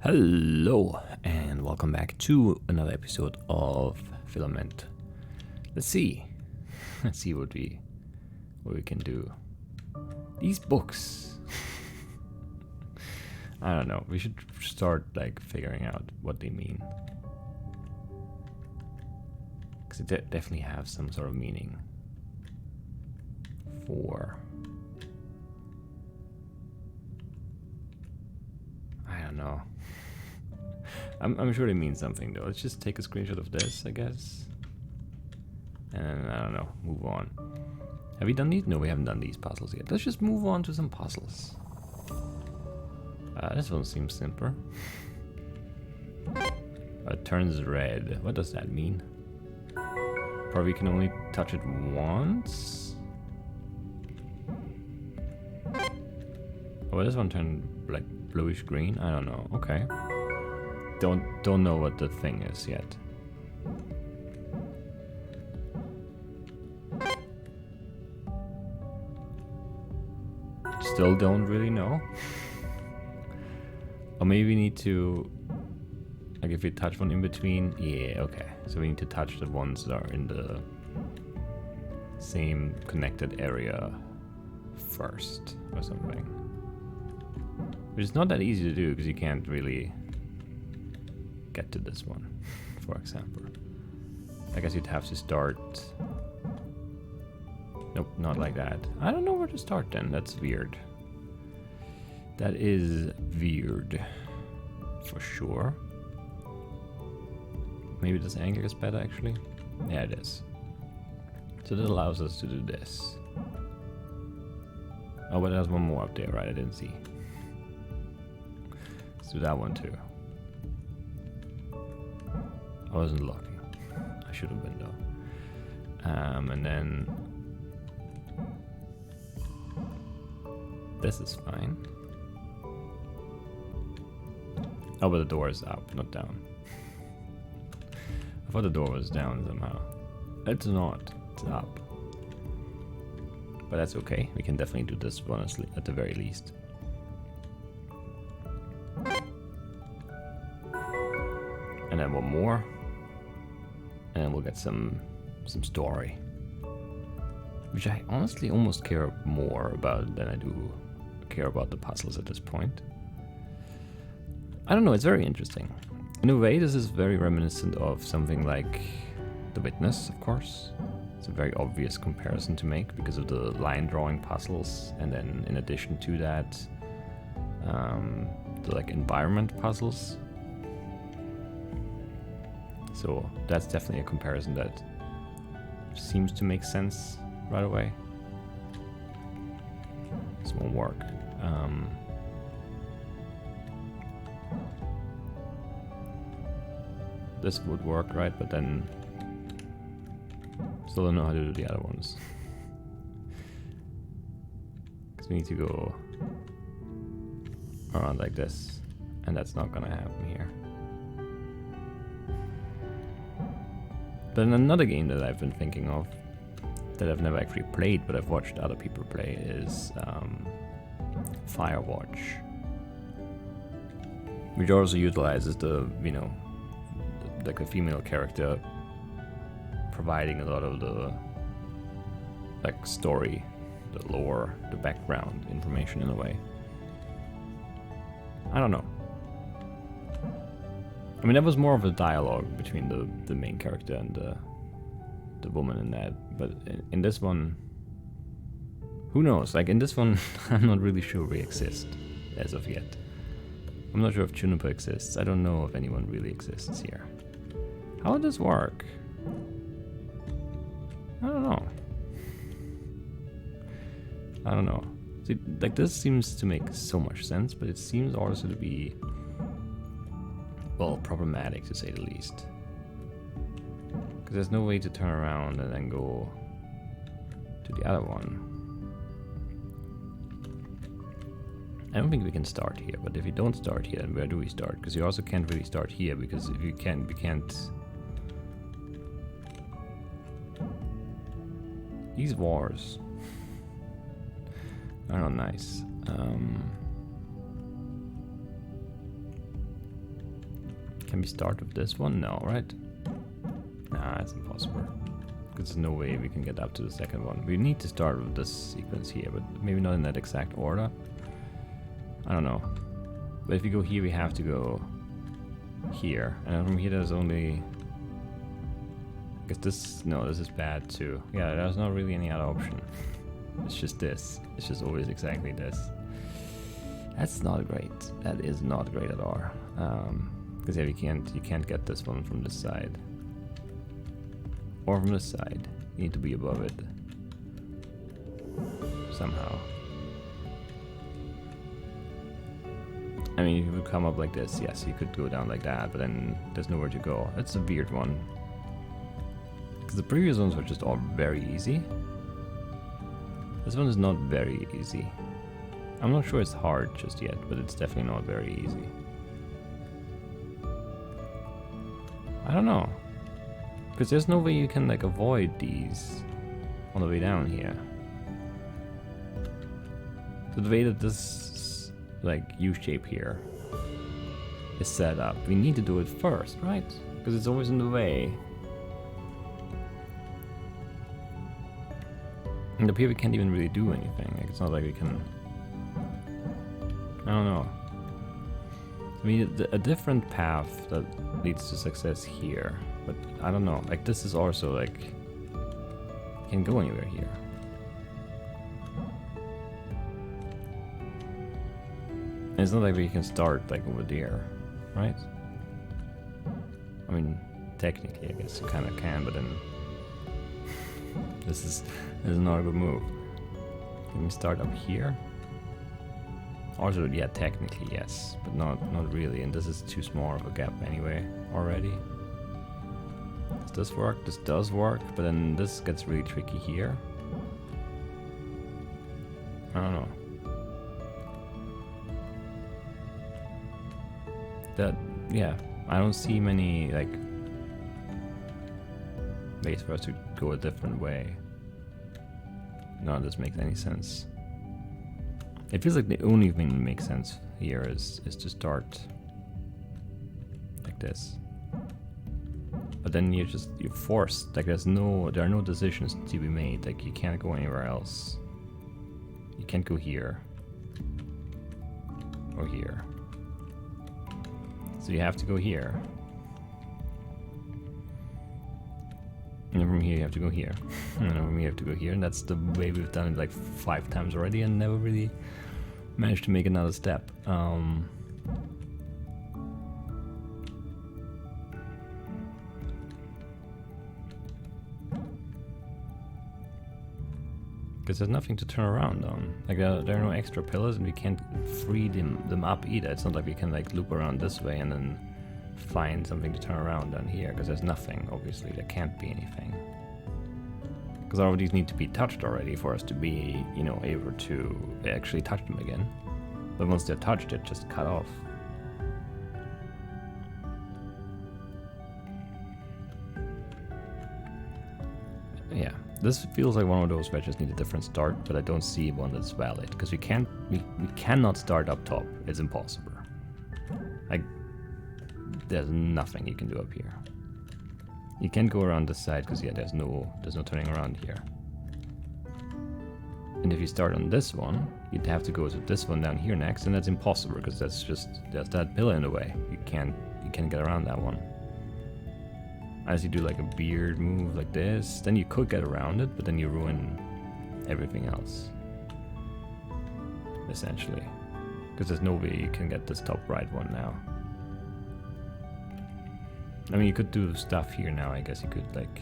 Hello and welcome back to another episode of Filament. Let's see what we can do. These books. I don't know. We should start figuring out what they mean, because they definitely have some sort of meaning for. I don't know. I'm sure they mean something though. Let's just take a screenshot of this, I guess. And I don't know, move on. Have we done these? No, we haven't done these puzzles yet. Let's just move on to some puzzles. This one seems simpler. It turns red. What does that mean? Probably can only touch it once. Oh, this one turned bluish green. I don't know. Okay. Don't know what the thing is yet. Still don't really know. Or maybe we need to, if we touch one in between. Yeah, okay. So we need to touch the ones that are in the same connected area first or something. Which is not that easy to do because you can't really get to this one, for example. I guess you'd have to start. Nope, not like that. I don't know where to start then. That's weird. That is weird. For sure. Maybe this angle is better actually. Yeah, it is. So that allows us to do this. Oh, but there's one more up there, right? I didn't see. Let's do that one too. I wasn't looking. I should have been though. And then this is fine. Oh, but the door is up, not down. I thought the door was down somehow. It's not. It's up. But that's okay. We can definitely do this one at the very least. And then one more. And then we'll get some story. Which I honestly almost care more about than I do care about the puzzles at this point. I don't know, it's very interesting. In a way, this is very reminiscent of something like The Witness, of course. It's a very obvious comparison to make because of the line drawing puzzles, and then in addition to that, the environment puzzles. So that's definitely a comparison that seems to make sense right away. This won't work. This would work, right? But then still don't know how to do the other ones. Because we need to go around like this, and that's not gonna happen here. But in another game that I've been thinking of, that I've never actually played, but I've watched other people play, is Firewatch, which also utilizes the, a female character providing a lot of the story, the lore, the background information in a way. I don't know. I mean, that was more of a dialogue between the main character and the woman in that. But in this one, who knows? In this one, I'm not really sure we exist as of yet. I'm not sure if Juniper exists. I don't know if anyone really exists here. How would this work? I don't know. See, this seems to make so much sense, but it seems also to be, well, problematic to say the least. Because there's no way to turn around and then go to the other one. I don't think we can start here, but if we don't start here, then where do we start? Because you also can't really start here, because if you can't, we can't. These wars are not nice. Can we start with this one? No, right? Nah, it's impossible. Because there's no way we can get up to the second one. We need to start with this sequence here, but maybe not in that exact order. I don't know. But if we go here, we have to go here. And from here there's only... I guess this... No, this is bad too. Yeah, there's not really any other option. It's just this. It's just always exactly this. That's not great. That is not great at all. Because yeah, you can't get this one from this side. Or from this side. You need to be above it. Somehow. I mean, if you would come up like this, yes, you could go down like that, but then there's nowhere to go. That's a weird one. Because the previous ones were just all very easy. This one is not very easy. I'm not sure it's hard just yet, but it's definitely not very easy. I don't know. Because there's no way you can like avoid these on the way down here. So the way that this like U-shape here is set up, we need to do it first, right? Because it's always in the way. And up here we can't even really do anything. Like, it's not like we can... I don't know. I mean, a different path that leads to success here. But I don't know. Like, this is also like... Can't go anywhere here. And it's not like we can start like over there, right? I mean, technically I guess you kind of can, but then... This is not a good move. Can we start up here? Also, yeah, technically yes, but not really. And this is too small of a gap anyway already. Does this work? This does work, but then this gets really tricky here. I don't know. That, yeah, I don't see many like ways for us to go a different way. None of this makes any sense. It feels like the only thing that makes sense here is to start like this. But then you're forced. Like there are no decisions to be made. Like you can't go anywhere else. You can't go here or here. So you have to go here. And then from here you have to go here. And then from here you have to go here. And that's the way we've done it like 5 times already and never really managed to make another step. Because there's nothing to turn around on. Like there are no extra pillars and we can't free them up either. It's not like we can like loop around this way and then find something to turn around down here, because there's nothing, obviously. There can't be anything. Because all of these need to be touched already for us to be, you know, able to actually touch them again. But once they're touched, they're just cut off. Yeah, this feels like one of those where I just need a different start, but I don't see one that's valid, because we cannot start up top. It's impossible. Like, there's nothing you can do up here. You can't go around this side because yeah, there's no turning around here. And if you start on this one, you'd have to go to this one down here next, and that's impossible because there's that pillar in the way. You can't get around that one. As you do like a beard move like this, then you could get around it, but then you ruin everything else. Essentially. Because there's no way you can get this top right one now. I mean, you could do stuff here now, I guess you could, like,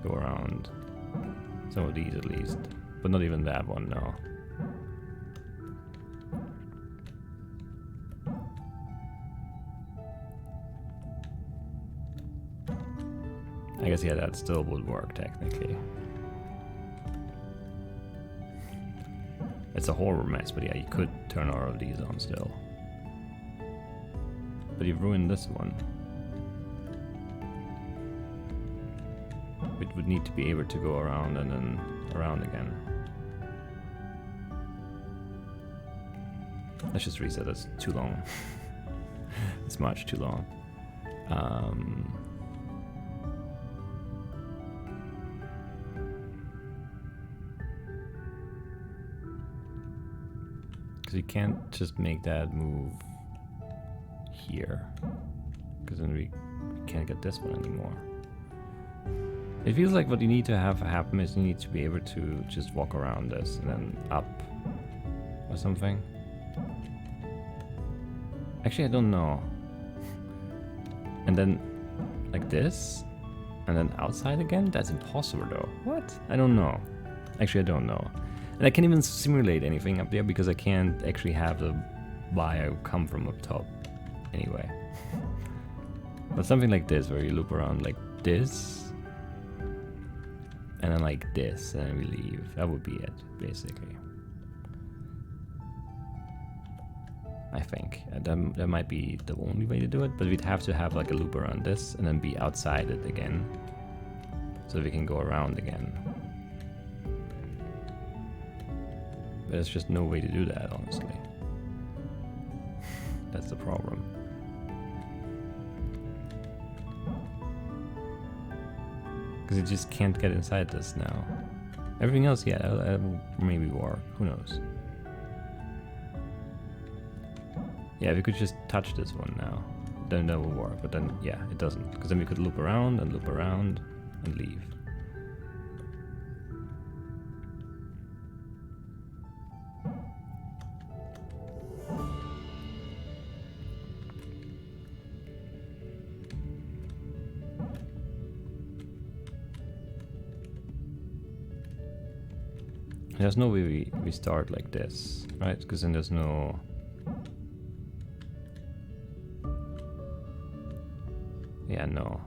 go around some of these at least, but not even that one, no. I guess, yeah, that still would work, technically. It's a horror mess, but yeah, you could turn all of these on still. But you've ruined this one. It would need to be able to go around and then around again. Let's just reset. That's too long. It's much too long. Because you can't just make that move here. Because then we can't get this one anymore. It feels like what you need to have happen is you need to be able to just walk around this and then up or something. Actually, I don't know. And then like this and then outside again? That's impossible though. What? I don't know. Actually, I don't know. And I can't even simulate anything up there because I can't actually have the wire come from up top anyway. But something like this where you loop around like this and then like this, and then we leave. That would be it, basically. I think. That might be the only way to do it, but we'd have to have like a loop around this and then be outside it again. So we can go around again. But there's just no way to do that, honestly. That's the problem. Because you just can't get inside this now. Everything else, yeah, that will maybe work. Who knows? Yeah, if we could just touch this one now, then that will work. But then, yeah, it doesn't. Because then we could loop around and leave. There's no way we start like this, right? Because then there's no... Yeah, no.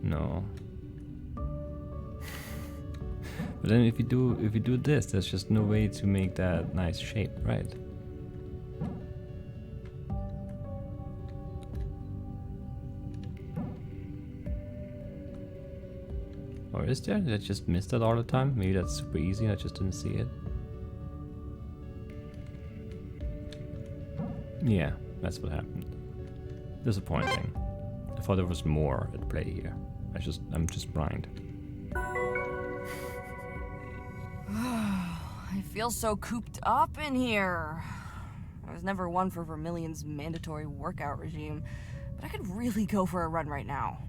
No. But then if you do this, there's just no way to make that nice shape, right? Or is there? Did I just miss that all the time? Maybe that's super easy and I just didn't see it. Yeah, that's what happened. Disappointing. I thought there was more at play here. I'm just blind. I feel so cooped up in here. I was never one for Vermilion's mandatory workout regime, but I could really go for a run right now.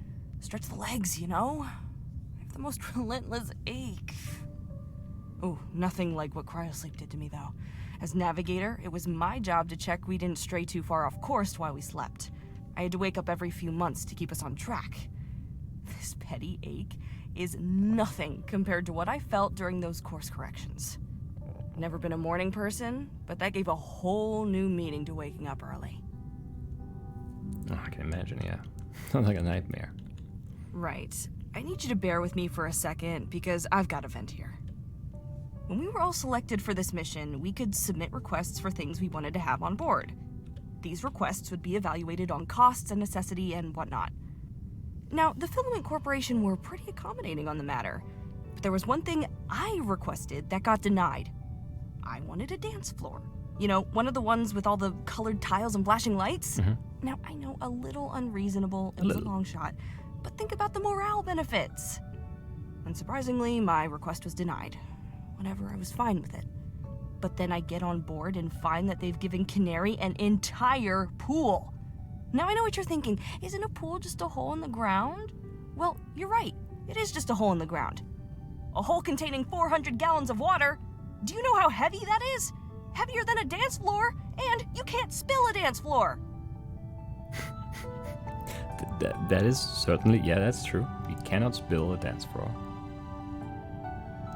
Stretch the legs, you know? I have the most relentless ache. Oh, nothing like what cryosleep did to me, though. As navigator, it was my job to check we didn't stray too far off course while we slept. I had to wake up every few months to keep us on track. This petty ache is nothing compared to what I felt during those course corrections. Never been a morning person, but that gave a whole new meaning to waking up early. Oh, I can imagine, yeah. Sounds like a nightmare. Right. I need you to bear with me for a second, because I've got a vent here. When we were all selected for this mission, we could submit requests for things we wanted to have on board. These requests would be evaluated on costs and necessity and whatnot. Now, the Filament Corporation were pretty accommodating on the matter, but there was one thing I requested that got denied. I wanted a dance floor. You know, one of the ones with all the colored tiles and flashing lights? Mm-hmm. Now, I know a little unreasonable, it was a long shot, but think about the morale benefits. Unsurprisingly, my request was denied. Whatever, I was fine with it. But then I get on board and find that they've given Canary an entire pool. Now I know what you're thinking, isn't a pool just a hole in the ground? Well, you're right, it is just a hole in the ground. A hole containing 400 gallons of water. Do you know how heavy that is? Heavier than a dance floor, and you can't spill a dance floor. That is certainly, yeah, that's true. You cannot spill a dance floor.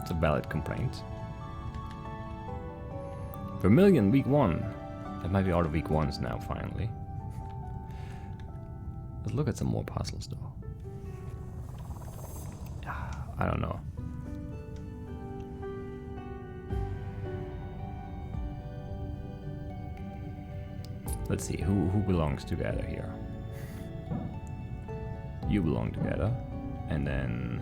It's a valid complaint. Vermilion, week 1. That might be all the week 1s now, finally. Let's look at some more puzzles, though. I don't know. Let's see, who belongs together here? You belong together. And then...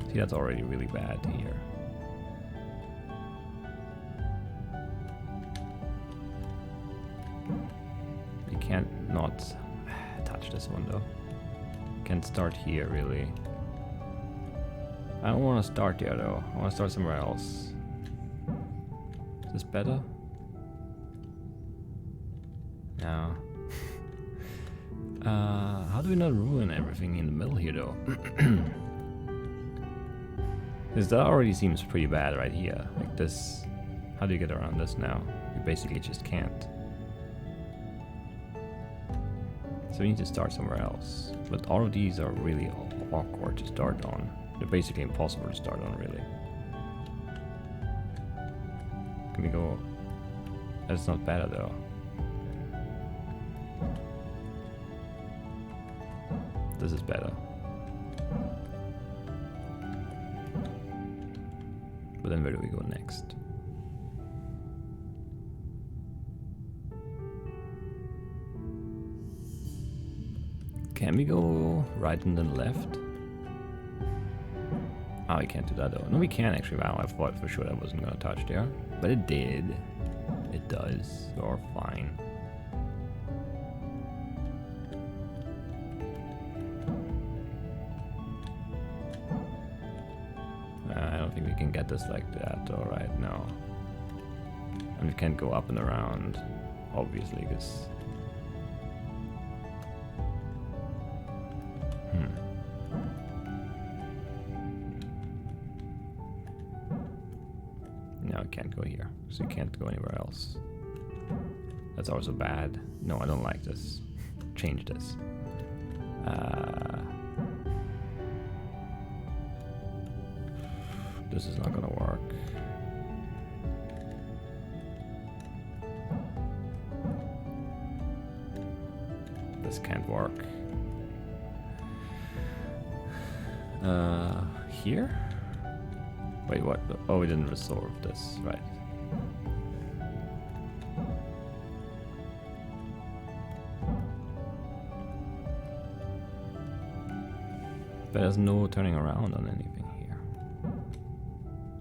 See, that's already really bad here. You can't not touch this one though. Can't start here really. I don't want to start here though. I want to start somewhere else. Is this better? No. How do we not ruin everything in the middle here though? Because that already seems pretty bad right here. Like this. How do you get around this now? You basically just can't. So we need to start somewhere else. But all of these are really awkward to start on. They're basically impossible to start on, really. Can we go... That's not better, though. This is better. But then where do we go next? Can we go right and then left? Oh, we can't do that though. No, we can actually. Wow, I thought for sure that wasn't gonna touch there. But it did. It does. Or fine. I don't think we can get this like that. Alright, no. And we can't go up and around, obviously, because... No, it can't go here, so you can't go anywhere else. That's also bad. No, I don't like this. Change this. This is not gonna work. This can't work. Here? Wait, what? Oh, we didn't resolve this, right. But there's no turning around on anything here.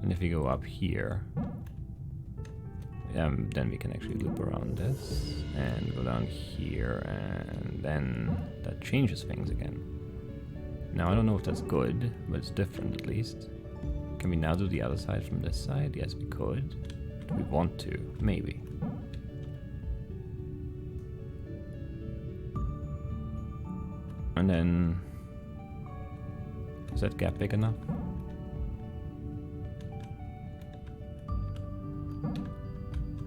And if we go up here, then we can actually loop around this and go down here, and then that changes things again. Now I don't know if that's good, but it's different at least. Can we now do the other side from this side? Yes, we could. Do we want to? Maybe. And then... Is that gap big enough?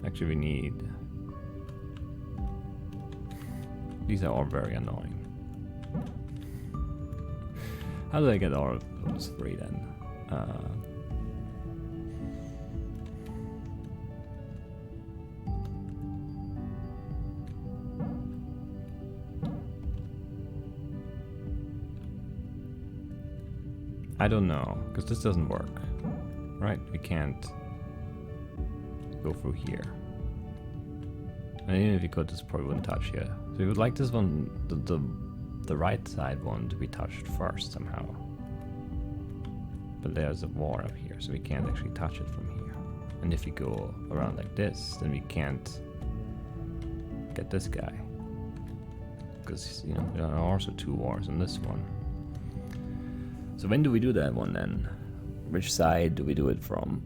Actually, we need... These are all very annoying. How do I get all of those three then? I don't know, because this doesn't work, right? We can't go through here. And even if we could, this probably wouldn't touch here. So we would like this one, the right side one, to be touched first somehow. But there's a wall up here, so we can't actually touch it from here. And if we go around like this, then we can't get this guy. Because, you know, there are also two walls on this one. So when do we do that one then? Which side do we do it from?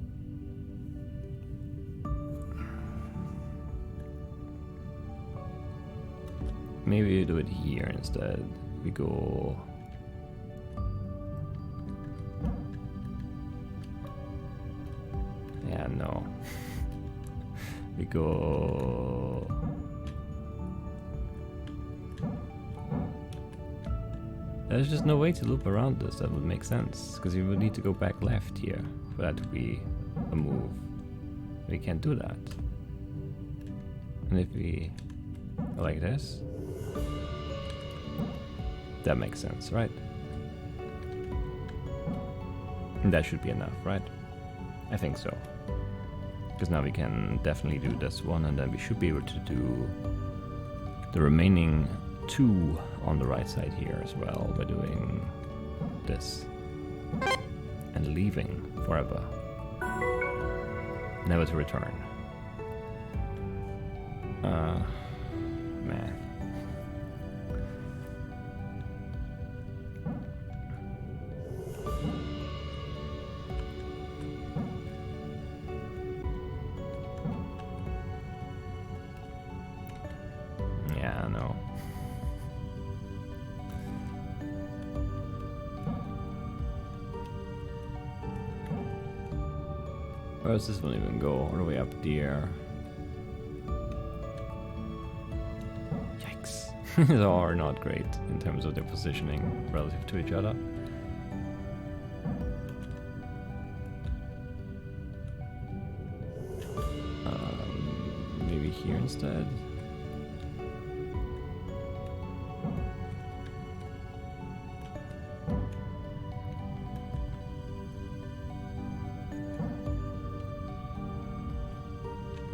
Maybe we do it here instead. We go... Yeah, no. We go... There's just no way to loop around this that would make sense, because you would need to go back left here for that to be a move. We can't do that. And if we go like this, that makes sense, right? And that should be enough, right? I think so. Because now we can definitely do this one, and then we should be able to do the remaining 2 on the right side here as well by doing this. And leaving forever. Never to return. Man. Yeah, I know. Where does this one even go? All the way up there. Yikes. They are not great in terms of their positioning relative to each other. Maybe here instead.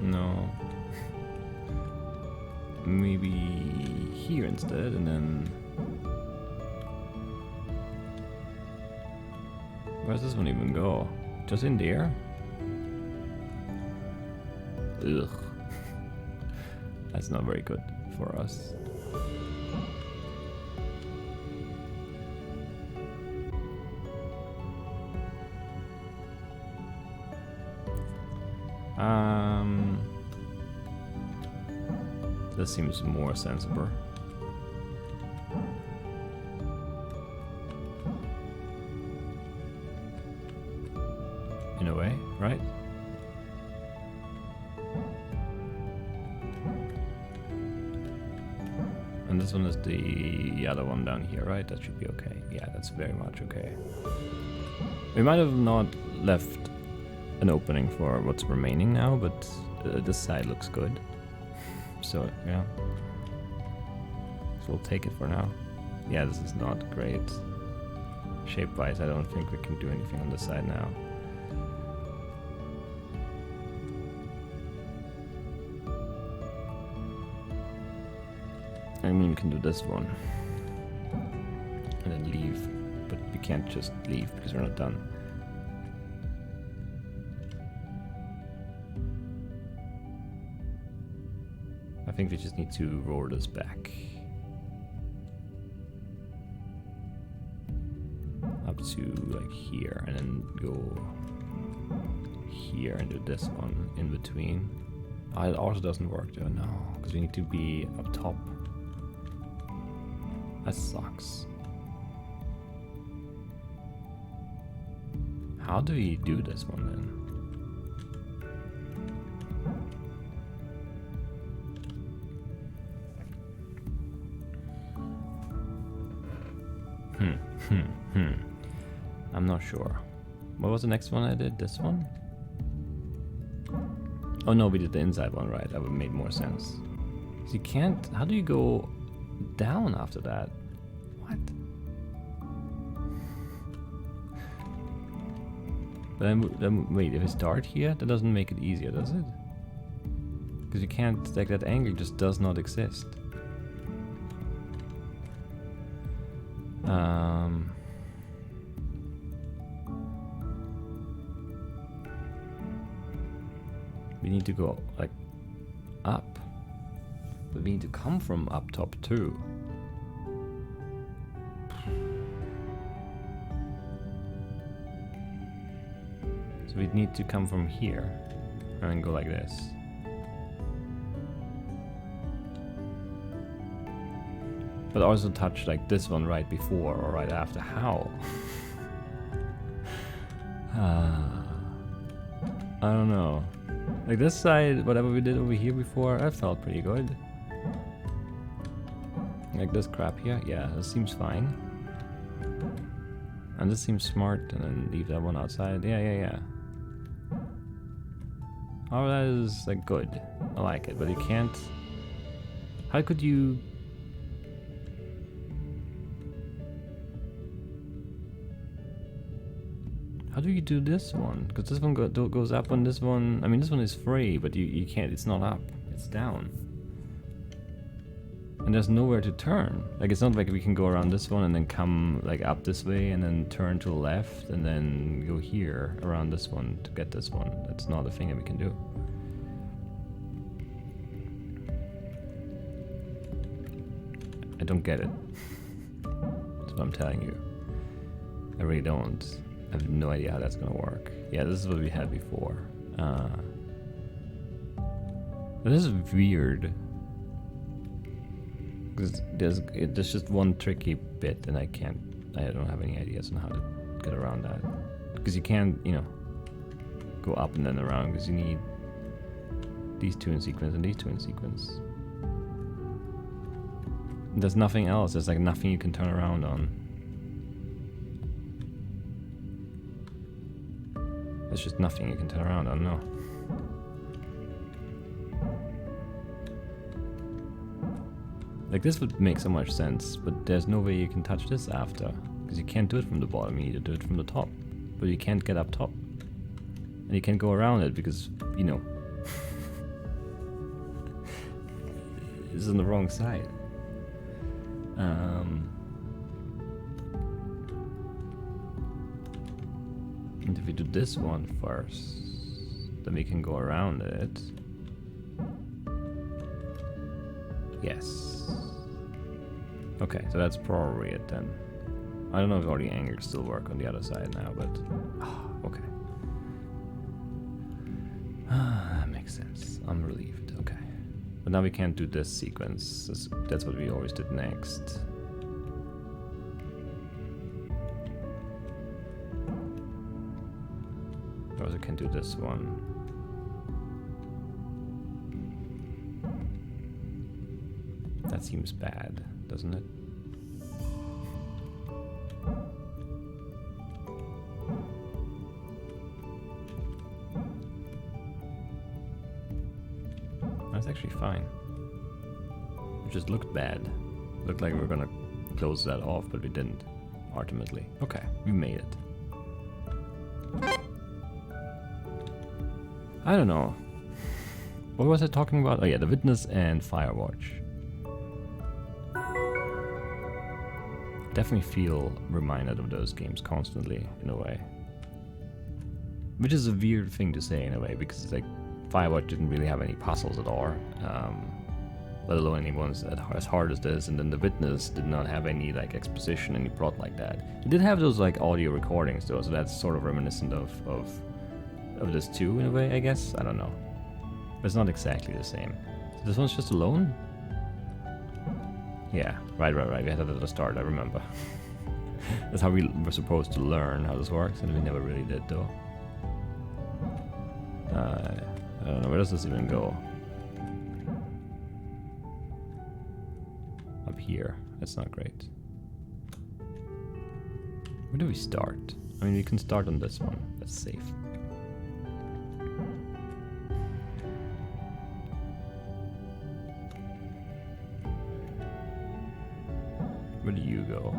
No. Maybe here instead, and then... Where does this one even go? Just in there? Ugh. That's not very good for us. This seems more sensible. In a way, right? And this one is the other one down here, right? That should be okay. Yeah, that's very much okay. We might have not left an opening for what's remaining now, but this side looks good. So, yeah. So we'll take it for now. Yeah, this is not great. Shape-wise, I don't think we can do anything on this side now. I mean, we can do this one. And then leave. But we can't just leave because we're not done. I think we just need to roll this back. Up to like here and then go here and do this one in between. Oh, it also doesn't work though, no, because we need to be up top. That sucks. How do we do this one then? I'm not sure. What was the next one I did? This one? Oh no, we did the inside one, right? That would have made more sense. So you can't... How do you go down after that? What? Then wait, if I start here, that doesn't make it easier, does it? Because you can't... Like, that angle just does not exist. We need to go like up, but we need to come from up top too. So we need to come from here and then go like this. But also touch like this one right before or right after. How? I don't know. Like this side, whatever we did over here before, that felt pretty good. Like this crap here, yeah, this seems fine. And this seems smart, and then leave that one outside. Yeah. Oh, that is like good. I like it, but you can't... How could you... How do you do this one? Because this one goes up on this one. I mean, this one is free, but you can't. It's not up. It's down. And there's nowhere to turn. Like, it's not like we can go around this one and then come like up this way and then turn to the left and then go here around this one to get this one. That's not a thing that we can do. I don't get it. That's what I'm telling you. I really don't. I have no idea how that's gonna work. Yeah, this is what we had before. This is weird. Because there's just one tricky bit, and I don't have any ideas on how to get around that. Because you can't, you know, go up and then around, because you need these two in sequence and these two in sequence. There's nothing else. There's like nothing you can turn around on. There's just nothing you can turn around on, no. Like, this would make so much sense, but there's no way you can touch this after. Because you can't do it from the bottom, you need to do it from the top. But you can't get up top. And you can't go around it because, you know, this is on the wrong side. And if we do this one first, then we can go around it. Yes. Okay, so that's probably it then. I don't know if all the angles still work on the other side now, but okay. That makes sense. I'm relieved. Okay. But now we can't do this sequence. That's what we always did next. We also can do this one. That seems bad, doesn't it? That's actually fine. It just looked bad. Looked like we were gonna close that off, but we didn't, ultimately. Okay, we made it. I don't know. What was I talking about? Oh yeah, the Witness and Firewatch. Definitely feel reminded of those games constantly, in a way. Which is a weird thing to say, in a way, because it's like Firewatch didn't really have any puzzles at all, let alone any ones as hard as this, and then The Witness did not have any like exposition, any plot like that. It did have those like audio recordings though, so that's sort of reminiscent of this too, in a way, I guess. I don't know. But it's not exactly the same. So this one's just alone? Yeah, right. We had that at the start, I remember. That's how we were supposed to learn how this works, and we never really did, though. I don't know, where does this even go? Up here. That's not great. Where do we start? I mean, we can start on this one. That's safe. Where do you go?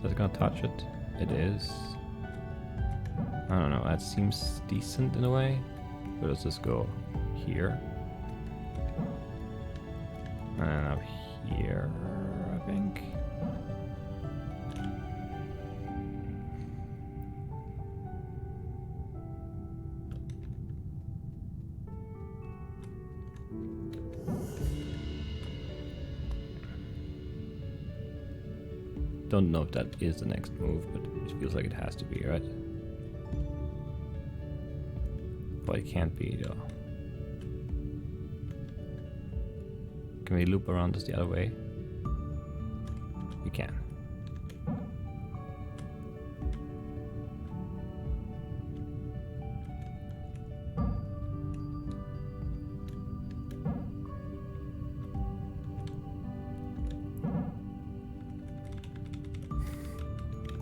Is it gonna touch it? It is. I don't know, that seems decent in a way. Where does this go? Here? And up here, I think. Don't know if that is the next move, but it feels like it has to be, right? But it can't be, though. Can we loop around this the other way? We can.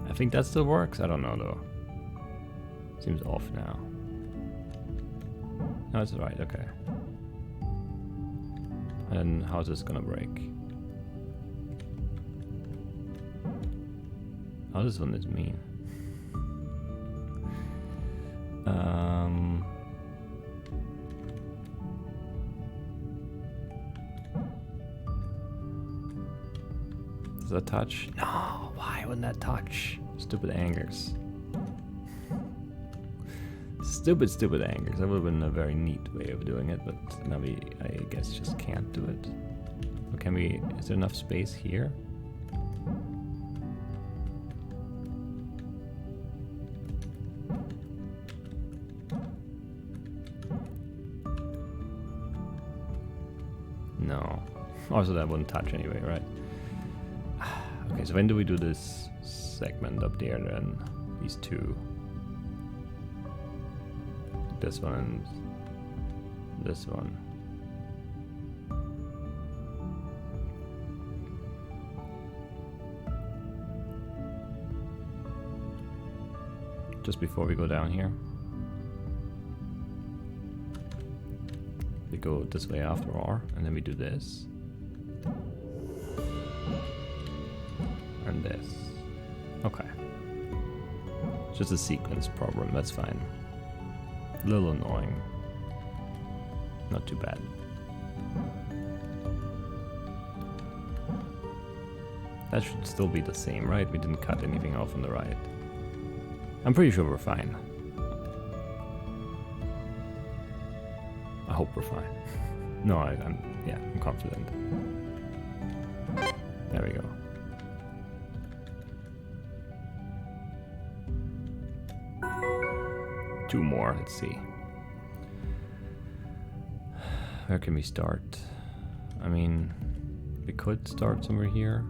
I think that still works. I don't know though. Seems off now. No, it's right. Okay. And how's this gonna break? Oh, this one is mean. Does that touch? No, why wouldn't that touch? Stupid angers. Stupid angers. That would have been a very neat way of doing it, but now we, I guess, just can't do it. Or can we, is there enough space here? No. Also, that wouldn't touch anyway, right? Okay, so when do we do this segment up there then? These two. This one and this one. Just before we go down here. We go this way after R, and then we do this. And this. Okay. Just a sequence problem, that's fine. A little annoying. Not too bad. That should still be the same, right? We didn't cut anything off on the right. I'm pretty sure we're fine. I hope we're fine. No, I'm confident. There we go. Two more, let's see. Where can we start? I mean, we could start somewhere here.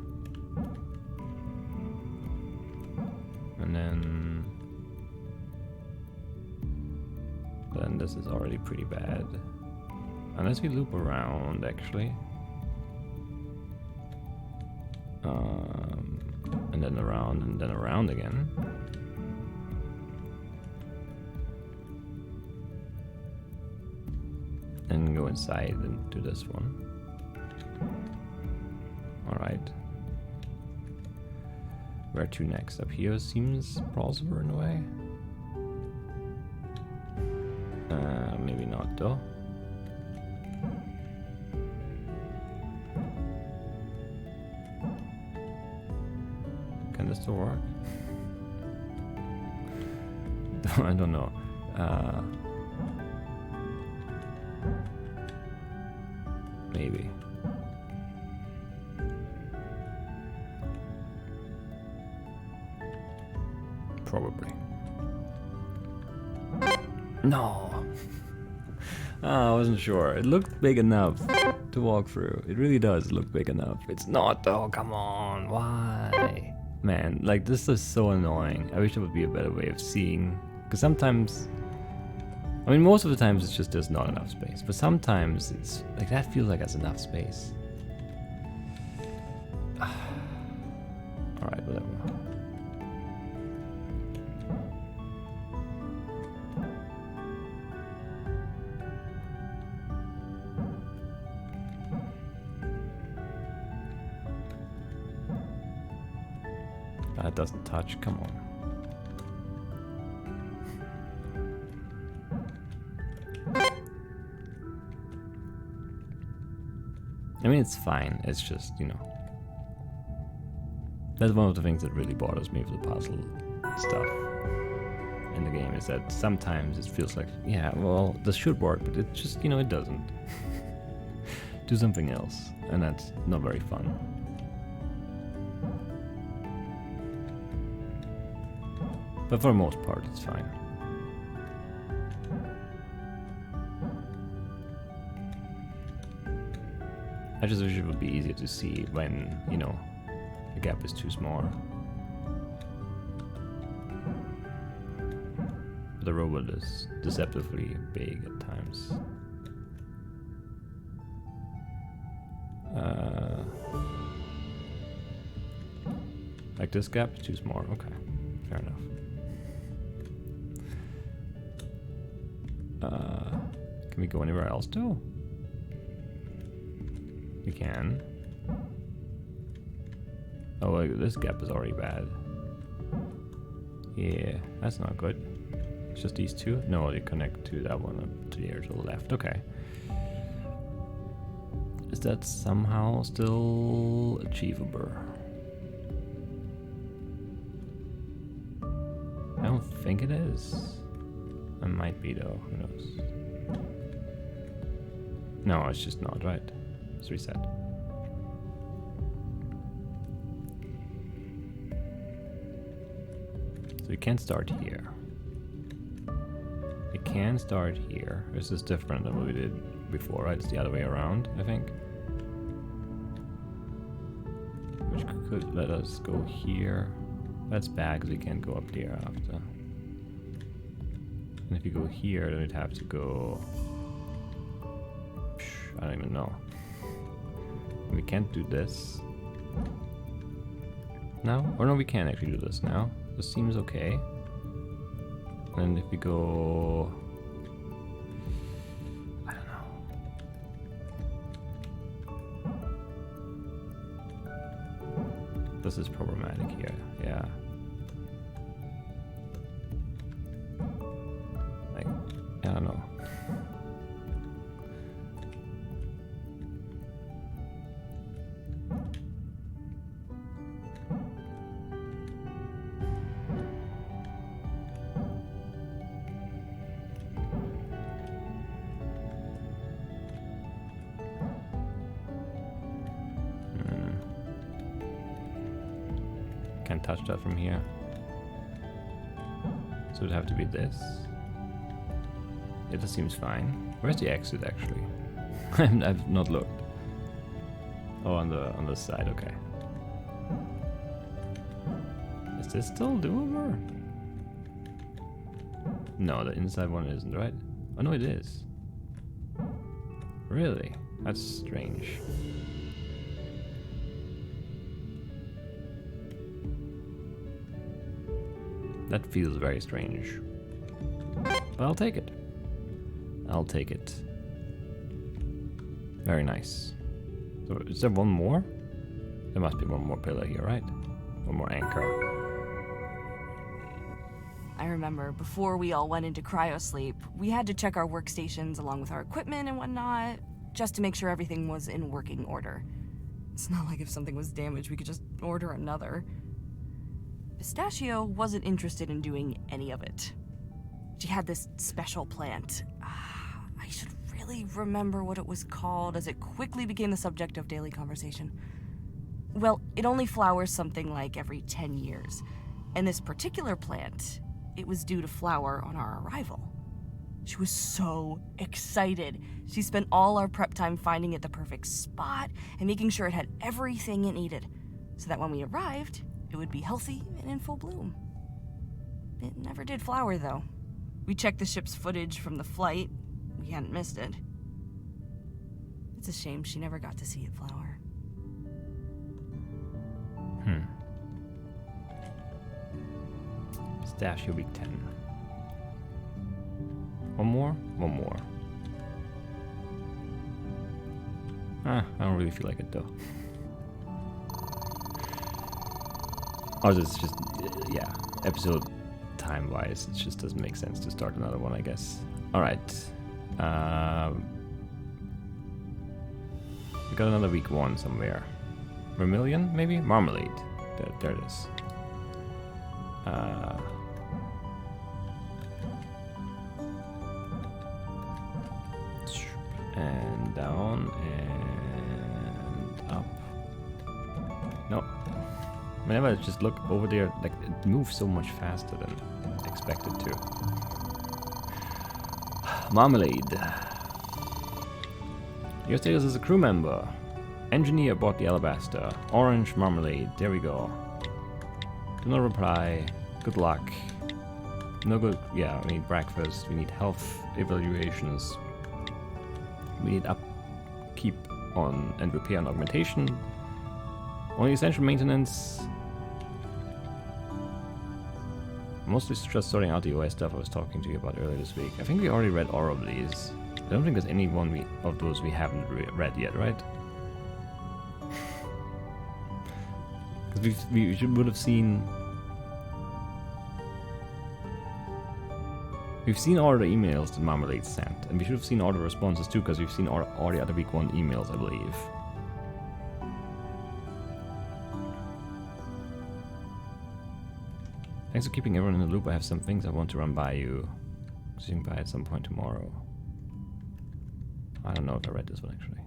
And then this is already pretty bad. Unless we loop around, actually. And then around again. And go inside and do this one. Alright. Where to next? Up here seems plausible in a way. Maybe not though. Can this still work? I don't know. Maybe. Probably. No. I wasn't sure. It looked big enough to walk through. It really does look big enough. It's not though. Come on. Why? Man, like this is so annoying. I wish there would be a better way of seeing. Because sometimes, I mean, most of the times it's just there's not enough space. But sometimes it's like that feels like there's enough space. Alright, whatever. That doesn't touch, come on. I mean, it's fine, it's just, you know. That's one of the things that really bothers me with the puzzle stuff in the game, is that sometimes it feels like, yeah, well, this should work, but it just, you know, it doesn't. Do something else, and that's not very fun. But for the most part, it's fine. I just wish it would be easier to see when, you know, the gap is too small. The robot is deceptively big at times. Like this gap is too small. Okay, fair enough. Can we go anywhere else too? We can. Oh, wait, this gap is already bad. Yeah, that's not good. It's just these two? No, they connect to that one up to here to the left. Okay. Is that somehow still achievable? I don't think it is. It might be though, who knows? No, it's just not, right? Let's reset. So we can't start here. We can start here. This is different than what we did before, right? It's the other way around, I think. Which could let us go here. That's bad because we can't go up there after. And if you go here, then we'd have to go... I don't even know. We can't do this. No? Or no, we can actually do this now. This seems okay. And if we go... I don't know. This is problematic here, yeah. Like, I don't know. Can't touch that from here. So it'd have to be this. Yeah, this seems fine. Where's the exit actually? I've not looked. Oh, on the side, okay. Is this still doable? No, the inside one isn't, right? Oh no, it is. Really? That's strange. That feels very strange. But I'll take it. I'll take it. Very nice. So is there one more? There must be one more pillar here, right? One more anchor. I remember before we all went into cryosleep, we had to check our workstations along with our equipment and whatnot, just to make sure everything was in working order. It's not like if something was damaged, we could just order another. Pistachio wasn't interested in doing any of it. She had this special plant. I should really remember what it was called, as it quickly became the subject of daily conversation. Well, it only flowers something like every 10 years. And this particular plant, it was due to flower on our arrival. She was so excited. She spent all our prep time finding it the perfect spot and making sure it had everything it needed, so that when we arrived, it would be healthy and in full bloom. It never did flower, though. We checked the ship's footage from the flight. We hadn't missed it. It's a shame she never got to see it flower. Pistachio week 10. One more? One more. I don't really feel like it, though. Or it's just, yeah, episode time-wise, it just doesn't make sense to start another one, I guess. Alright. We got another week 1 somewhere. Vermilion, maybe? Marmalade. There it is. And down and up. No. Whenever I just look over there, like, it moves so much faster than expected to. Marmalade. Your status as a crew member. Engineer aboard the Alabaster. Orange marmalade. There we go. Do not reply. Good luck. No good. Yeah, we need breakfast. We need health evaluations. We need upkeep on and repair and augmentation. Only essential maintenance. Mostly just sorting out the OS stuff I was talking to you about earlier this week. I think we already read all of these. I don't think there's any one of those we haven't read yet, right? Because we would have seen We've seen all the emails that Marmalade sent, and we should have seen all the responses too, because we've seen all the other week 1 emails, I believe. Thanks for keeping everyone in the loop. I have some things I want to run by you. Swing by at some point tomorrow. I don't know if I read this one actually.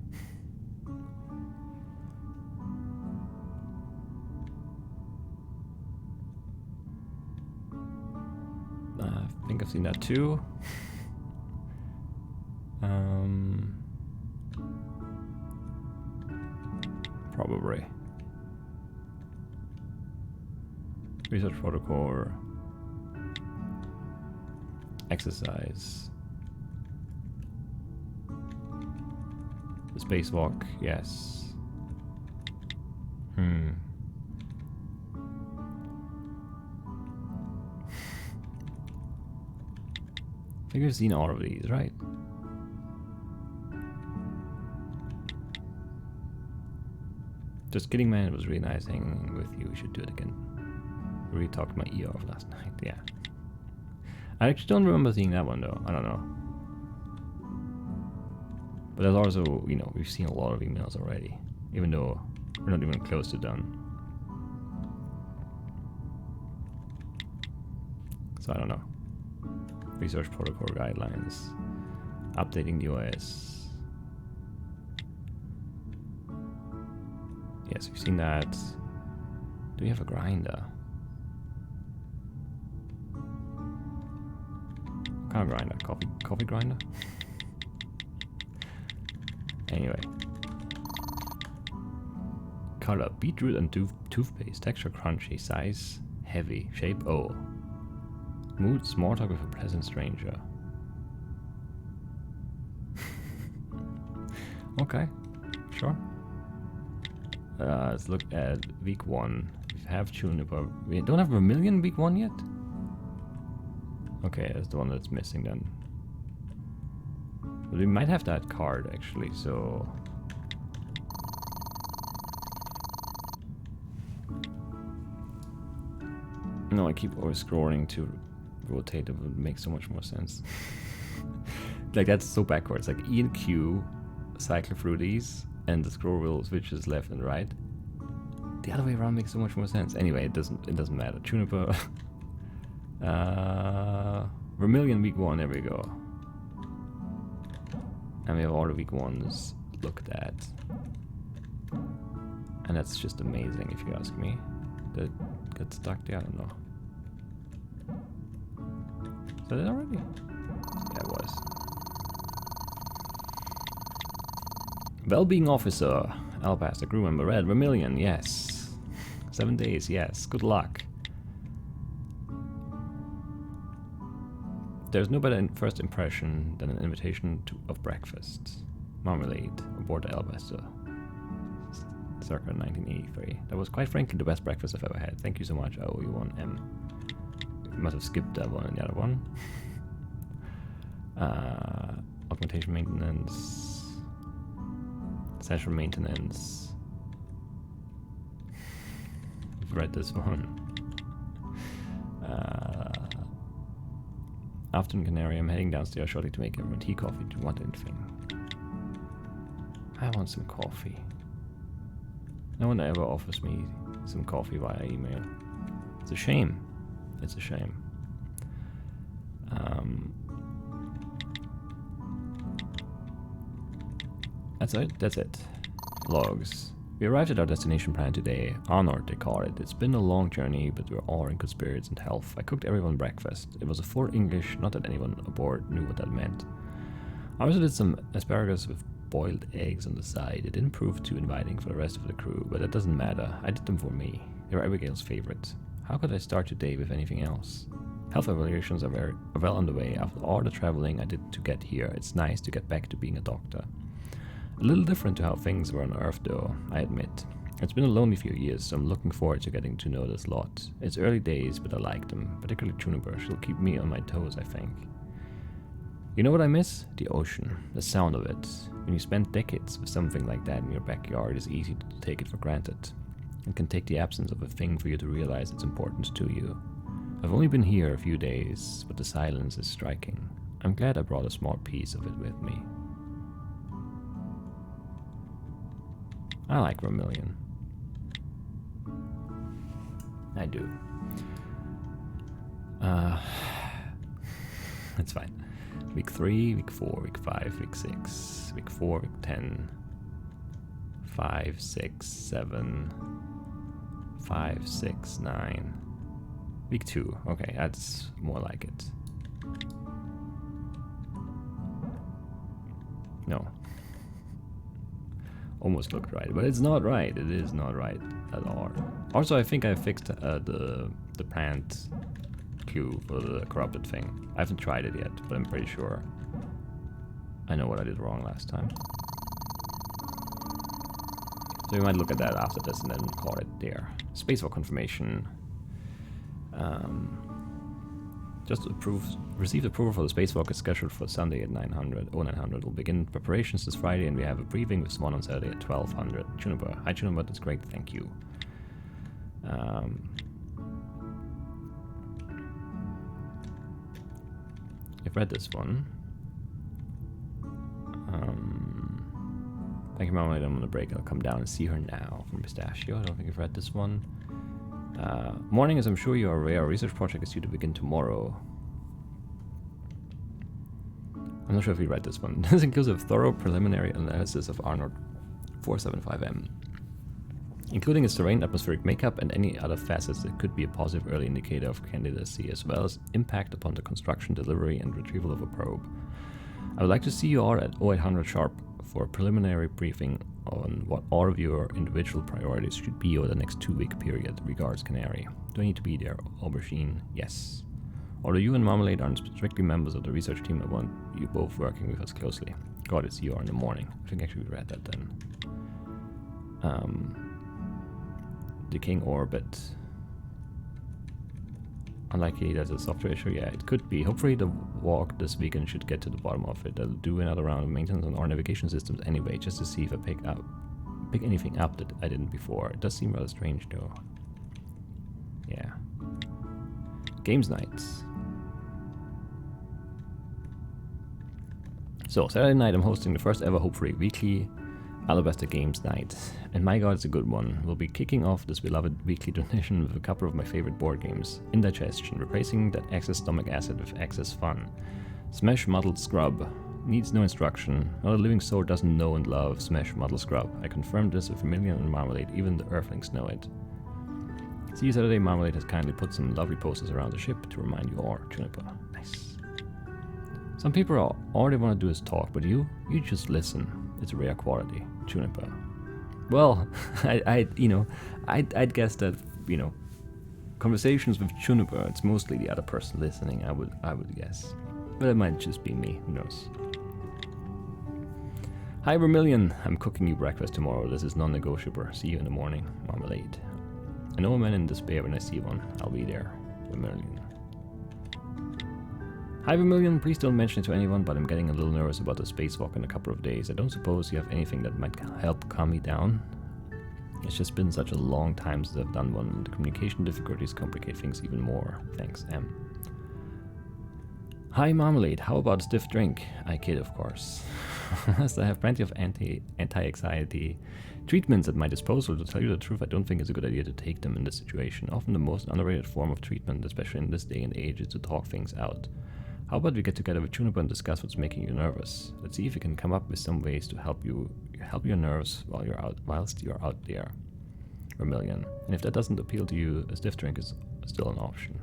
I think I've seen that too. Probably. Research protocol. Exercise. The spacewalk, yes. I think we've seen all of these, right? Just kidding, man. It was really nice hanging with you. We should do it again. Really talked my ear off last night. Yeah. I actually don't remember seeing that one though. I don't know. But there's also, you know, we've seen a lot of emails already, even though we're not even close to done. So I don't know. Research protocol guidelines. Updating the OS. Yes, we've seen that. Do we have a grinder? What kind of grinder? Coffee grinder? Anyway. Color, beetroot and toothpaste. Texture crunchy. Size heavy. Shape O. Mood, small talk with a pleasant stranger. Okay, sure. Let's look at week 1. We have Juniper. We don't have Vermilion week 1 yet? Okay, that's the one that's missing then. But we might have that card actually, so... No, I keep always scrolling to rotate. It would make so much more sense. Like, that's so backwards. Like, E and Q cycle through these, and the scroll wheel switches left and right. The other way around makes so much more sense. Anyway, it doesn't matter. Juniper. Vermilion week 1, there we go. And we have all the week 1s looked at. And that's just amazing if you ask me. Did it get stuck there? I don't know. Is that it already? Yeah, it was. Well-being officer. Alabaster, crew member, red, Vermilion, yes. 7 days, yes. Good luck. There's no better first impression than an invitation of breakfast. Marmalade, aboard the Alabaster. Circa 1983. That was quite frankly the best breakfast I've ever had. Thank you so much, I owe you one, M. You must have skipped that one and the other one. Augmentation maintenance. Essential maintenance. I've read this one. Afternoon Canary, I'm heading downstairs shortly to make everyone tea, coffee. Do you want anything? I want some coffee. No one ever offers me some coffee via email. It's a shame. It's a shame. That's it. That's it. Logs. We arrived at our destination planet today. Honored, they call it. It's been a long journey, but we're all in good spirits and health. I cooked everyone breakfast. It was a full English, not that anyone aboard knew what that meant. I also did some asparagus with boiled eggs on the side. It didn't prove too inviting for the rest of the crew, but it doesn't matter. I did them for me. They were Abigail's favorites. How could I start today with anything else? Health evaluations are well underway. After all the traveling I did to get here, it's nice to get back to being a doctor. A little different to how things were on Earth though, I admit. It's been a lonely few years, so I'm looking forward to getting to know this lot. It's early days, but I like them, particularly Juniper. She'll keep me on my toes, I think. You know what I miss? The ocean, the sound of it. When you spend decades with something like that in your backyard, it's easy to take it for granted. It can take the absence of a thing for you to realize its importance to you. I've only been here a few days, but the silence is striking. I'm glad I brought a small piece of it with me. I like Vermilion. I do. It's fine. Week 3, week 4, week 5, week 6, week 4, week 10, 5, 6, 7, 5, 6, 9. Week 2. Okay, that's more like it. No. Almost looked right, but it's not right. It is not right at all. Also, I think I fixed the plant queue for the corrupted thing. I haven't tried it yet, but I'm pretty sure I know what I did wrong last time. So we might look at that after this and then call it there. Spacewalk confirmation. Received approval for the spacewalk is scheduled for Sunday at 900. 0900 will begin preparations this Friday, and we have a briefing with Swan on Saturday at 1200. Juniper. Hi Juniper, that's great, thank you. I've read this one. Thank you, Mama. I'm on a break. I'll come down and see her now from Pistachio. I don't think I've read this one. Morning, as I'm sure you are aware, our research project is due to begin tomorrow. I'm not sure if you read this one. This includes a thorough preliminary analysis of Arnold 475M, including its terrain, atmospheric makeup, and any other facets that could be a positive early indicator of candidacy, as well as impact upon the construction, delivery, and retrieval of a probe. I would like to see you all at 0800 sharp for a preliminary briefing on what all of your individual priorities should be over the next 2-week period. Regards, Canary. Do I need to be there, Aubergine? Yes. Although you and Marmalade aren't strictly members of the research team, I want you both working with us closely. Got it, see you all in the morning. I think actually we read that then. Decaying orbit. Unlikely there's a software issue. Yeah, it could be. Hopefully the walk this weekend should get to the bottom of it. I'll do another round of maintenance on our navigation systems anyway, just to see if I pick anything up that I didn't before. It does seem rather strange though. Yeah. Games nights. So Saturday night I'm hosting the first ever hopefully weekly Alabaster Games Night, and my god, it's a good one. We'll be kicking off this beloved weekly tradition with a couple of my favorite board games. Indigestion, replacing that excess stomach acid with excess fun. Smash Muddled Scrub, needs no instruction. Not a living soul doesn't know and love Smash Muddled Scrub. I confirmed this with Vermilion and Marmalade, even the Earthlings know it. See you Saturday. Marmalade has kindly put some lovely posters around the ship to remind you all. Juniper, nice. Some people all they want to do is talk, but you just listen. It's a rare quality. Juniper. Well, I'd guess that, conversations with Juniper, it's mostly the other person listening, I would guess. But it might just be me, who knows. Hi Vermilion, I'm cooking you breakfast tomorrow. This is non-negotiable. See you in the morning. Marmalade. I know a man in despair when I see one. I'll be there. Vermilion. Hi Vermilion, please don't mention it to anyone, but I'm getting a little nervous about the spacewalk in a couple of days. I don't suppose you have anything that might help calm me down? It's just been such a long time since I've done one, and the communication difficulties complicate things even more. Thanks, M. Hi Marmalade, how about a stiff drink? I kid, of course. As I have plenty of anti-anxiety treatments at my disposal. To tell you the truth, I don't think it's a good idea to take them in this situation. Often the most underrated form of treatment, especially in this day and age, is to talk things out. How about we get together with Juniper and discuss what's making you nervous? Let's see if we can come up with some ways to help your nerves whilst you're out there. Vermilion. And if that doesn't appeal to you, a stiff drink is still an option.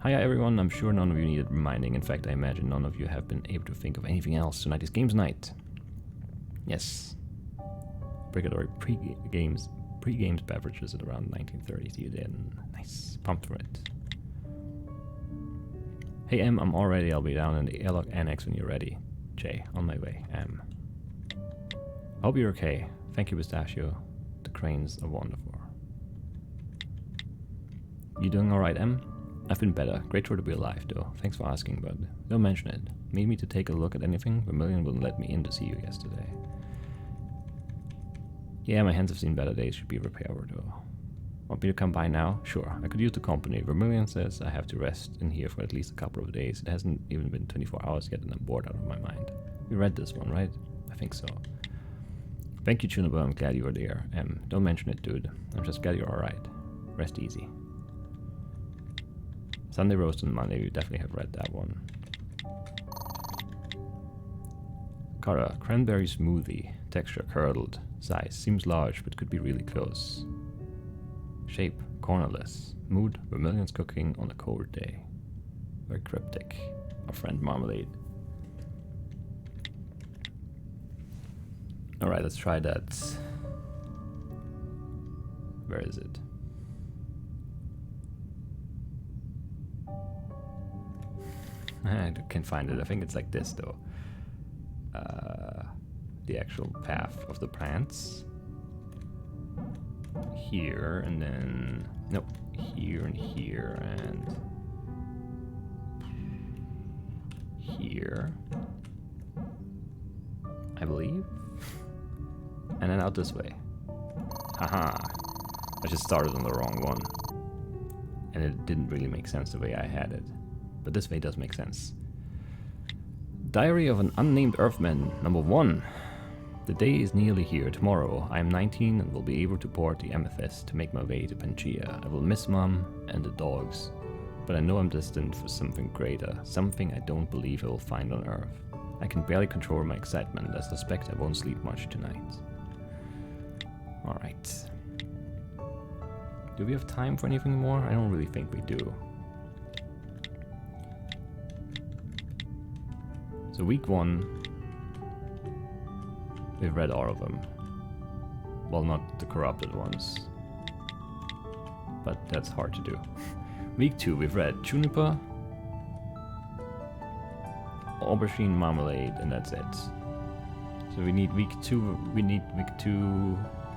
Hiya everyone, I'm sure none of you needed reminding. In fact, I imagine none of you have been able to think of anything else. Tonight is games night. Yes. Obligatory pre-games beverages at around 19:30. See you then. Nice. Pumped for it. Hey M, I'm all ready. I'll be down in the airlock annex when you're ready. J, on my way. M. I hope you're okay. Thank you, Pistachio. The cranes are wonderful. You doing alright, M? I've been better. Grateful to be alive, though. Thanks for asking, but don't mention it. Need me to take a look at anything? Vermilion wouldn't let me in to see you yesterday. Yeah, my hands have seen better days. Should be repairable, though. Want me to come by now? Sure, I could use the company. Vermilion says I have to rest in here for at least a couple of days. It hasn't even been 24 hours yet and I'm bored out of my mind. You read this one, right? I think so. Thank you, Juniper. I'm glad you were there. Don't mention it, dude. I'm just glad you're alright. Rest easy. Sunday roast on Monday. You definitely have read that one. Kara, cranberry smoothie. Texture curdled. Size seems large, but could be really close. Shape cornerless. Mood Vermilion's cooking on a cold day. Very cryptic. Our friend Marmalade. Alright, let's try that. Where is it? I can't find it. I think it's like this though. The actual path of the plants. Here and then... Nope. Here and here and... Here. I believe. And then out this way. Haha. I just started on the wrong one. And it didn't really make sense the way I had it. But this way does make sense. Diary of an Unnamed Earthman, number 1. The day is nearly here. Tomorrow, I am 19 and will be able to board the Amethyst to make my way to Pangaea. I will miss Mom and the dogs, but I know I'm destined for something greater, something I don't believe I will find on Earth. I can barely control my excitement. I suspect I won't sleep much tonight. Alright. Do we have time for anything more? I don't really think we do. So week 1, we've read all of them. Well, not the corrupted ones, but that's hard to do. Week 2, we've read Juniper, Aubergine, Marmalade, and that's it. So we need week 2,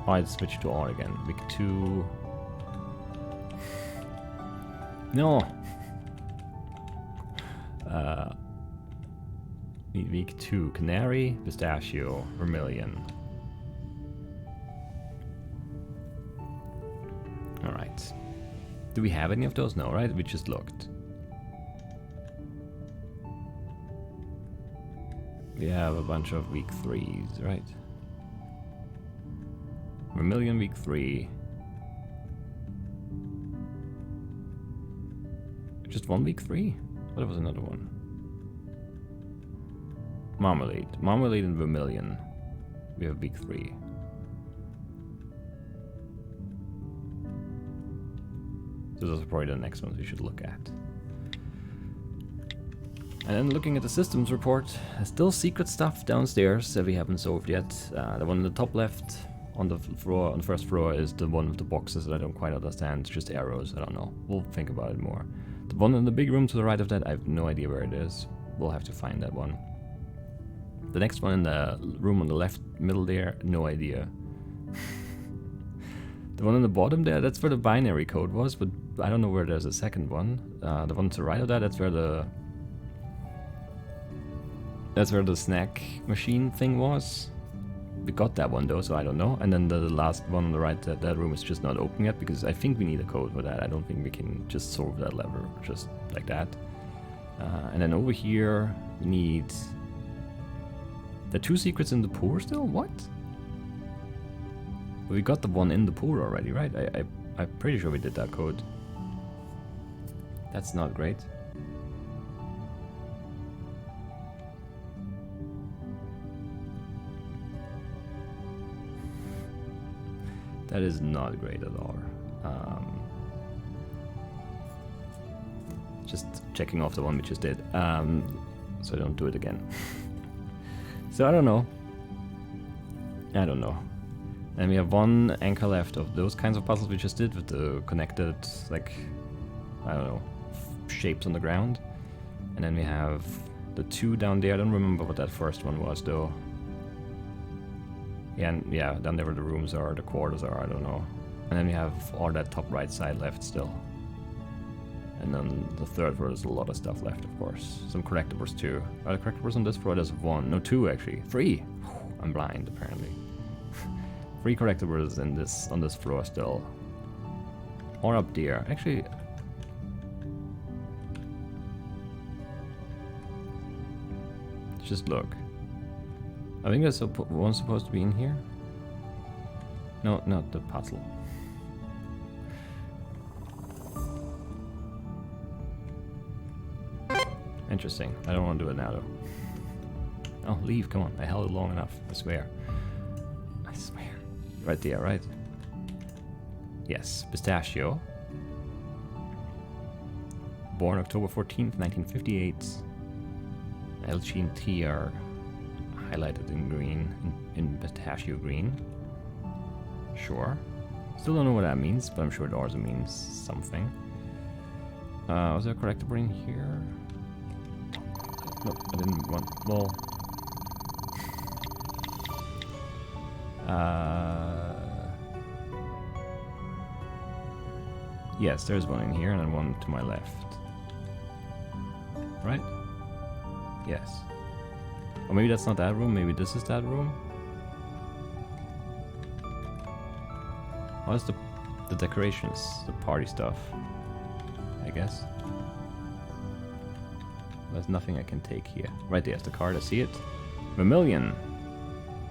oh, I switched to all again. Week 2, no! Week 2, Canary, Pistachio, Vermilion. Alright. Do we have any of those? No, right? We just looked. We have a bunch of week 3s, right? Vermilion week 3. Just one week 3? What was another one? Marmalade. Marmalade and Vermilion. We have week 3. So those are probably the next ones we should look at. And then looking at the systems report, there's still secret stuff downstairs that we haven't solved yet. The one on the top left on the floor, on the first floor, is the one with the boxes that I don't quite understand. It's just arrows. I don't know. We'll think about it more. The one in the big room to the right of that, I have no idea where it is. We'll have to find that one. The next one in the room on the left middle there, no idea. The one on the bottom there, that's where the binary code was, but I don't know where there's a second one. The one to the right of that, that's where the snack machine thing was. We got that one though, so I don't know. And then the last one on the right, that room is just not open yet, because I think we need a code for that. I don't think we can just solve that lever just like that. And then over here, we need... The 2 secrets in the pool still? What? We got the one in the pool already, right? I'm pretty sure we did that code. That's not great. That is not great at all. Just checking off the one we just did, so I don't do it again. So I don't know. And we have one anchor left of those kinds of puzzles we just did with the connected, like, I don't know, shapes on the ground. And then we have the 2 down there. I don't remember what that first one was though. Yeah, and yeah, down there where the rooms are, the quarters are, I don't know. And then we have all that top right side left still. And then the third floor, there's a lot of stuff left, of course. Some collectibles too. Are the collectibles on this floor? There's 1, no 2 actually. 3! I'm blind apparently. 3 collectibles on this floor still. or up there. Actually, let's just look. I think there's one supposed to be in here. No, not the puzzle. Interesting. I don't want to do it now though. Oh, leave, come on. I held it long enough, I swear. I swear. Right there, right? Yes, pistachio. Born October 14th, 1958. LG and T are highlighted in green, in pistachio green. Sure. Still don't know what that means, but I'm sure it also means something. Was there a collectible in here? No, I didn't want. Well. Yes, there's one in here and then one to my left. Right? Yes. Or maybe that's not that room, maybe this is that room? What's the decorations, the party stuff? I guess. There's nothing I can take here. Right there's the card, I see it. Vermilion.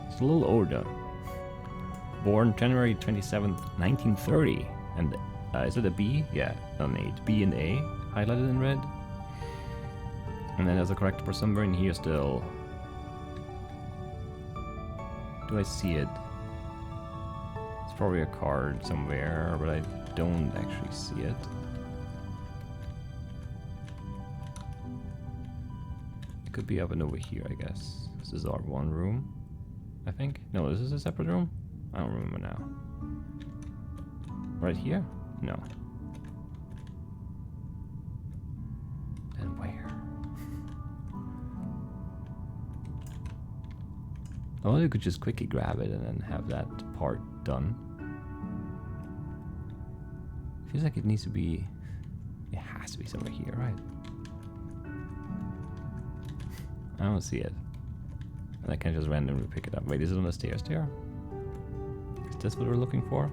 It's a little older. Born January 27th, 1930. And is it a B? Yeah, an 8. B and A, highlighted in red. And then there's a collectible somewhere in here still. Do I see it? It's probably a card somewhere, but I don't actually see it. It could be up and over here, I guess. This is our one room, I think. No, this is a separate room? I don't remember now. Right here? No. Then where? Oh, you could just quickly grab it and then have that part done. Feels like it needs to be... It has to be somewhere here, right? I don't see it. And I can just randomly pick it up. Wait, is it on the stairs there? Is this what we're looking for?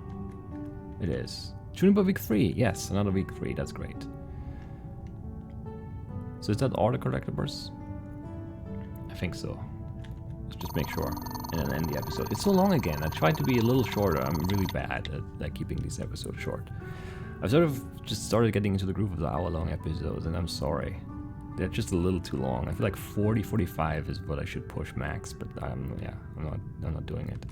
It is. Juniper week 3. Yes, another week 3. That's great. So is that all the collectibles? I think so. Let's just make sure and then end the episode. It's so long again. I tried to be a little shorter. I'm really bad at keeping these episodes short. I've sort of just started getting into the groove of the hour-long episodes, and I'm sorry. They're just a little too long. I feel like 40, 45 is what I should push max, but I'm not doing it.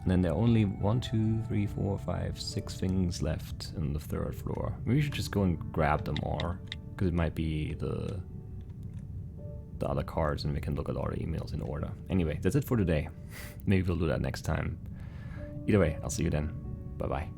And then there are only 1, 2, 3, 4, 5, 6 things left on the 3rd floor. Maybe we should just go and grab them all, because it might be the other cards and we can look at all the emails in order. Anyway, that's it for today. Maybe we'll do that next time. Either way, I'll see you then. Bye-bye.